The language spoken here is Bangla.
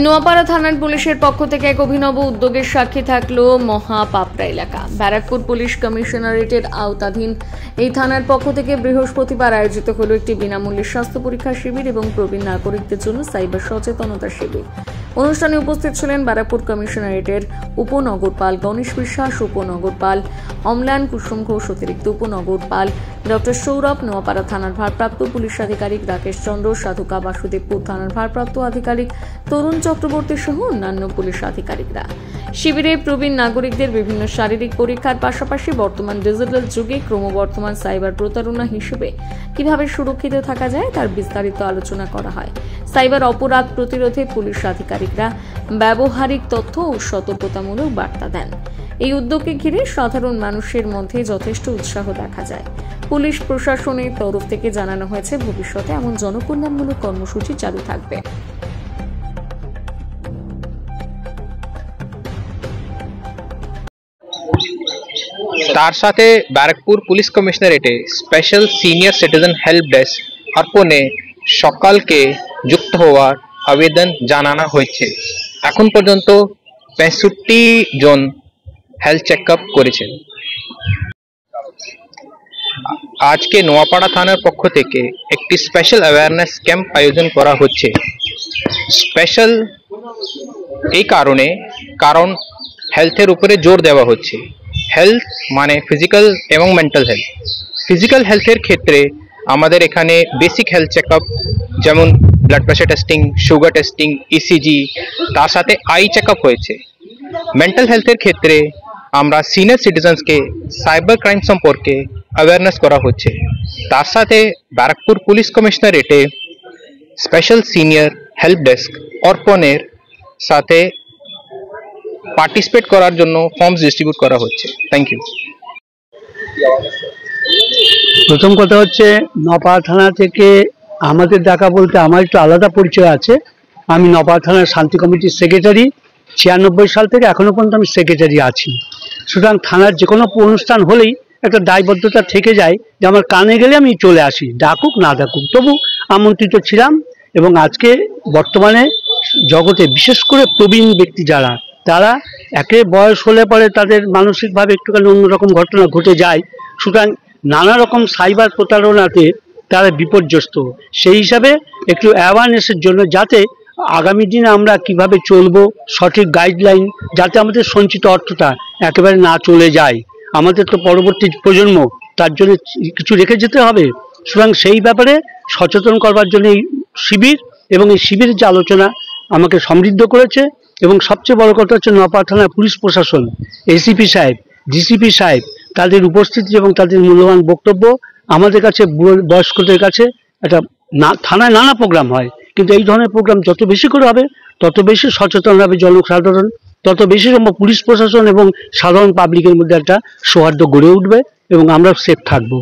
নোয়াপাড়া থানার পুলিশের পক্ষ থেকে এক অভিনব উদ্যোগের সাক্ষী থাকলো মহাপাপড়া এলাকা। ব্যারাকপুর পুলিশ কমিশনারেটের আওতাধীন এই থানার পক্ষ থেকে বৃহস্পতিবার আয়োজিত হলো একটি বিনামূল্যে স্বাস্থ্য পরীক্ষা শিবির এবং প্রবীণ নাগরিকদের জন্য সাইবার সচেতনতা শিবির। অনুষ্ঠানে উপস্থিত ছিলেন ব্যারাকপুর কমিশনারেটের উপনগরপাল গণেশ বিশ্বাস, উপনগরপাল অম্লান কুসুম ঘোষ, অতিরিক্ত উপনগরপাল ডক্টর সৌরভ, নোয়াপাড়া থানার ভারপ্রাপ্ত পুলিশ আধিকারিক রাকেশ চন্দ্র, সাধুকা, বাসুদেবপুর থানার ভারপ্রাপ্ত আধিকারিক তরুণ চক্রবর্তী সহ অন্যান্য পুলিশ আধিকারিকরা। শিবিরে প্রবীণ নাগরিকদের বিভিন্ন শারীরিক পরীক্ষার পাশাপাশি বর্তমান ডিজিটাল যুগে ক্রমবর্ধমান সাইবার প্রতারণা হিসেবে কিভাবে সুরক্ষিত থাকা যায় তার বিস্তারিত আলোচনা করা হয়। সাইবার অপরাধ প্রতিরোধে পুলিশ আধিকারিকরা ব্যবহারিক তথ্য ও সতর্কতামূলক বার্তা দেন। এই উদ্যোগকে ঘিরে সাধারণ মানুষের মধ্যে যথেষ্ট উৎসাহ দেখা যায়। পুলিশ প্রশাসনের তরফ থেকে জানানো হয়েছে ভবিষ্যতে এমন জনকল্যাণমূলক কর্মসূচি চালু থাকবে। তার সাথে ব্যারাকপুর পুলিশ কমিশনারেটে special senior citizen help desk অর্পণে সকালকে যুক্ত হওয়ার আবেদন জানানো হয়েছে। এখন পর্যন্ত 65 জন হেলথ চেকআপ করেছেন। আজকে নোয়াপাড়া থানার পক্ষ থেকে একটি স্পেশাল অ্যাওয়ারনেস ক্যাম্প আয়োজন করা হচ্ছে। স্পেশাল এই কারণ হেলথের উপরে জোর দেওয়া হচ্ছে। হেলথ মানে ফিজিক্যাল এবং মেন্টাল হেলথ। ফিজিক্যাল হেলথের ক্ষেত্রে আমাদের এখানে বেসিক হেলথ চেকআপ যেমন blood pressure testing, sugar testing, ECG, তার সাথে আই চেকআপ হয়েছে। মেন্টাল হেলথের ক্ষেত্রে আমরা সিনিয়র সিটিজেন্সকে সাইবার ক্রাইম সম্পর্কে অ্যাওয়ারনেস করা হচ্ছে। তার সাথে ব্যারাকপুর পুলিশ কমিশনারেটে স্পেশাল সিনিয়র হেল্প ডেস্ক অর্পণের সাথে পার্টিসিপেট করার জন্য ফর্মস ডিস্ট্রিবিউট করা হচ্ছে। Thank you. প্রথম কথা হচ্ছে, নোয়াপাড়া থানা থেকে আমাদের ডাকা বলতে আমার একটু আলাদা পরিচয় আছে। আমি নোয়াপাড়া থানার শান্তি কমিটির সেক্রেটারি। 96 সাল থেকে এখনো পর্যন্ত আমি সেক্রেটারি আছি। সুতরাং থানার যে কোনো অনুষ্ঠান হলেই একটা দায়বদ্ধতা থেকে যায় যে আমার কানে গেলে আমি চলে আসি, ডাকুক না ডাকুক, তবু আমন্ত্রিত ছিলাম। এবং আজকে বর্তমানে জগতে বিশেষ করে প্রবীণ ব্যক্তি যারা, তারা একে বয়স হলে পরে তাদের মানসিকভাবে একটুখানি অন্যরকম ঘটনা ঘটে যায়। সুতরাং নানা রকম সাইবার প্রতারণাতে তারা বিপর্যস্ত। সেই হিসাবে একটু অ্যাওয়ারনেসের জন্য, যাতে আগামী দিনে আমরা কিভাবে চলবো, সঠিক গাইডলাইন, যাতে আমাদের সঞ্চিত অর্থটা একেবারে না চলে যায়। আমাদের তো পরবর্তী প্রজন্ম, তার জন্য কিছু রেখে যেতে হবে। সুতরাং সেই ব্যাপারে সচেতন করবার জন্য এই শিবির, এবং এই শিবিরের যে আলোচনা আমাকে সমৃদ্ধ করেছে। এবং সবচেয়ে বড় কথা হচ্ছে, নোয়াপাড়া থানার পুলিশ প্রশাসন, এসিপি সাহেব, ডিসিপি সাহেব, তাদের উপস্থিতি এবং তাদের মূল্যবান বক্তব্য আমাদের কাছে, বয়স্কদের কাছে একটা থানায় নানা প্রোগ্রাম হয়, কিন্তু এই ধরনের প্রোগ্রাম যত বেশি করে হবে তত বেশি সচেতন হবে জনসাধারণ, তত বেশি সম্ভব পুলিশ প্রশাসন এবং সাধারণ পাবলিকের মধ্যে একটা সৌহার্দ্য গড়ে উঠবে এবং আমরা সেফ থাকবো।